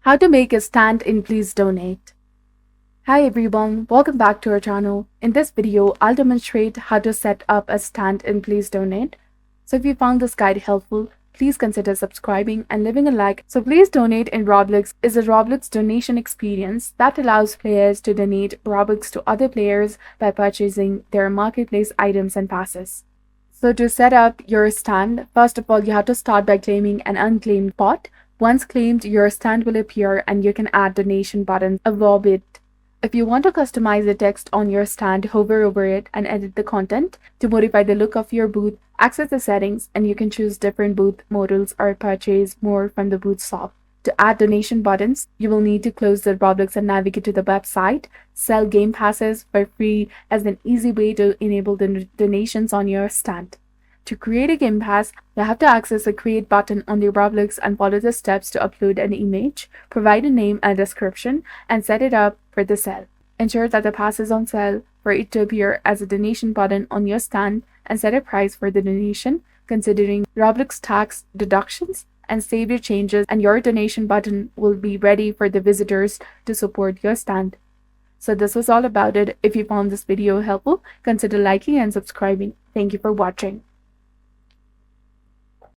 How to make a stand in Please Donate. Hi everyone, welcome back to our channel. In this video, I'll demonstrate how to set up a stand in Please Donate. So if you found this guide helpful, please consider subscribing and leaving a like. So Please Donate in Roblox is a Roblox donation experience that allows players to donate Robux to other players by purchasing their marketplace items and passes. So to set up your stand, first of all, you have to start by claiming an unclaimed pot. Once claimed, your stand will appear and you can add donation buttons above it. If you want to customize the text on your stand, hover over it and edit the content. To modify the look of your booth, access the settings and you can choose different booth models or purchase more from the booth shop. To add donation buttons, you will need to close the Roblox and navigate to the website. Sell game passes for free as an easy way to enable the donations on your stand. To create a game pass, you have to access the create button on the Roblox and follow the steps to upload an image, provide a name and description, and set it up for the sale. Ensure that the pass is on sale for it to appear as a donation button on your stand and set a price for the donation, considering Roblox tax deductions, and save your changes, and your donation button will be ready for the visitors to support your stand. So this was all about it. If you found this video helpful, consider liking and subscribing. Thank you for watching.